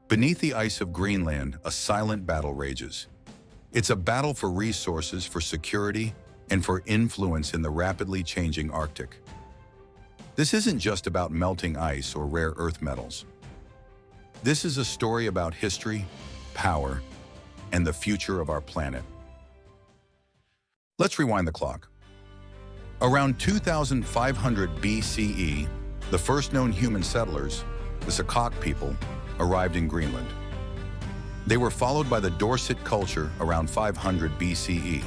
Beneath the ice of Greenland, a silent battle rages. It's a battle for resources, for security, and for influence in the rapidly changing Arctic. This isn't just about melting ice or rare earth metals. This is a story about history, power, and the future of our planet. Let's rewind the clock. Around 2500 BCE, the first known human settlers, the Sakak people, arrived in Greenland. They were followed by the Dorset culture around 500 BCE.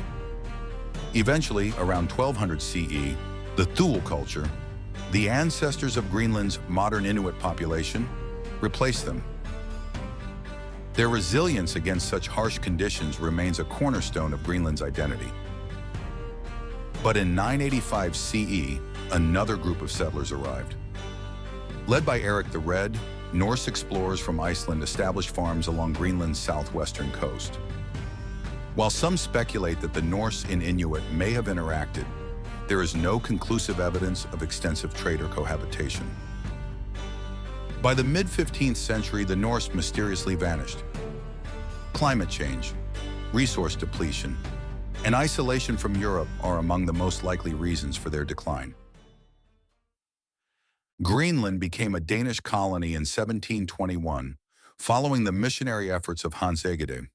Eventually, around 1200 CE, the Thule culture, the ancestors of Greenland's modern Inuit population, replaced them. Their resilience against such harsh conditions remains a cornerstone of Greenland's identity. But in 985 CE, another group of settlers arrived. Led by Eric the Red, Norse explorers from Iceland established farms along Greenland's southwestern coast. While some speculate that the Norse and Inuit may have interacted, there is no conclusive evidence of extensive trade or cohabitation. By the mid-15th century, the Norse mysteriously vanished. Climate change, resource depletion, and isolation from Europe are among the most likely reasons for their decline. Greenland became a Danish colony in 1721, following the missionary efforts of Hans Egede.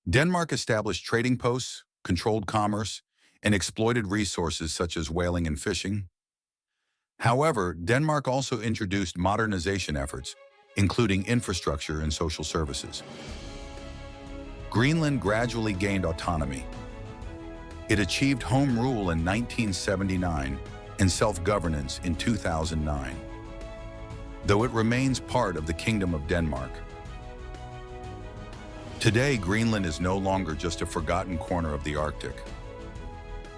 Denmark established trading posts, controlled commerce, and exploited resources such as whaling and fishing. However, Denmark also introduced modernization efforts, including infrastructure and social services. Greenland gradually gained autonomy. It achieved home rule in 1979 and self-governance in 2009, though it remains part of the Kingdom of Denmark. Today, Greenland is no longer just a forgotten corner of the Arctic.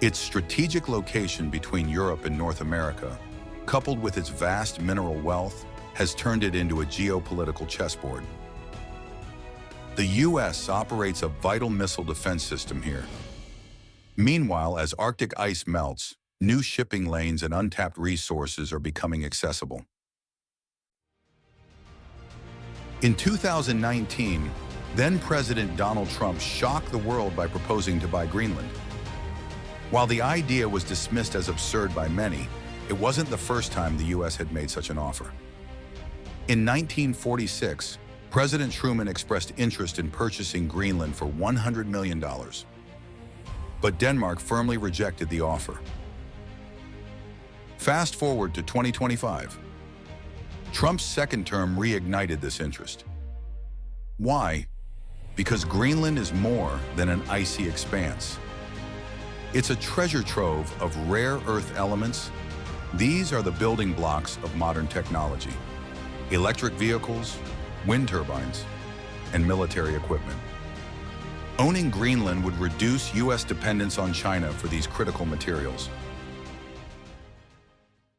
Its strategic location between Europe and North America, coupled with its vast mineral wealth, has turned it into a geopolitical chessboard. The U.S. operates a vital missile defense system here. Meanwhile, as Arctic ice melts, new shipping lanes and untapped resources are becoming accessible. In 2019, then-President Donald Trump shocked the world by proposing to buy Greenland. While the idea was dismissed as absurd by many, it wasn't the first time the U.S. had made such an offer. In 1946, President Truman expressed interest in purchasing Greenland for $100 million. But Denmark firmly rejected the offer. Fast forward to 2025. Trump's second term reignited this interest. Why? Because Greenland is more than an icy expanse. It's a treasure trove of rare earth elements. These are the building blocks of modern technology: electric vehicles, wind turbines, and military equipment. Owning Greenland would reduce U.S. dependence on China for these critical materials.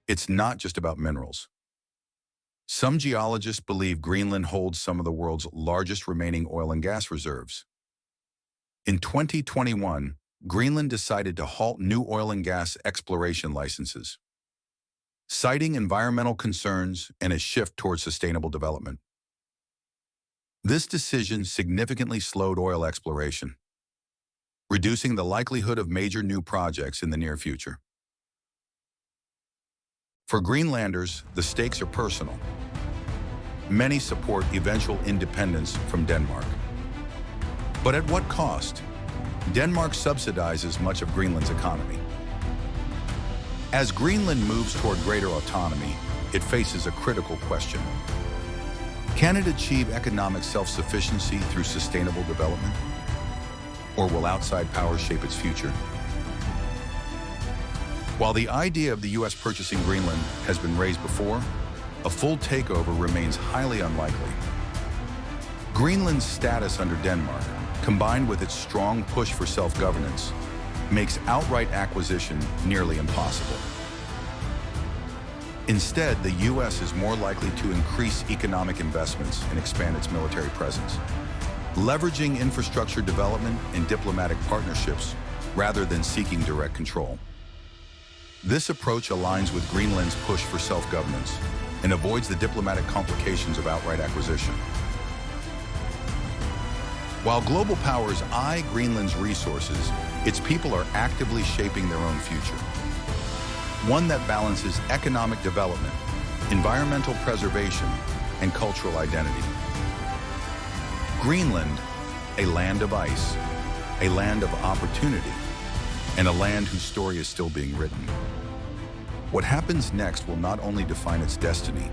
It's not just about minerals. Some geologists believe Greenland holds some of the world's largest remaining oil and gas reserves. In 2021, Greenland decided to halt new oil and gas exploration licenses, citing environmental concerns and a shift towards sustainable development. This decision significantly slowed oil exploration, reducing the likelihood of major new projects in the near future. For Greenlanders, the stakes are personal. Many support eventual independence from Denmark. But at what cost? Denmark subsidizes much of Greenland's economy. As Greenland moves toward greater autonomy, it faces a critical question. Can it achieve economic self-sufficiency through sustainable development? Or will outside powers shape its future? While the idea of the U.S. purchasing Greenland has been raised before, a full takeover remains highly unlikely. Greenland's status under Denmark, combined with its strong push for self-governance, makes outright acquisition nearly impossible. Instead, the U.S. is more likely to increase economic investments and expand its military presence, leveraging infrastructure development and diplomatic partnerships rather than seeking direct control. This approach aligns with Greenland's push for self-governance and avoids the diplomatic complications of outright acquisition. While global powers eye Greenland's resources, its people are actively shaping their own future. One that balances economic development, environmental preservation, and cultural identity. Greenland, a land of ice, a land of opportunity, and a land whose story is still being written. What happens next will not only define its destiny,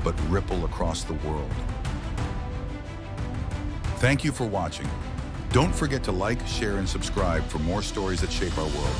but ripple across the world. Thank you for watching. Don't forget to like, share, and subscribe for more stories that shape our world.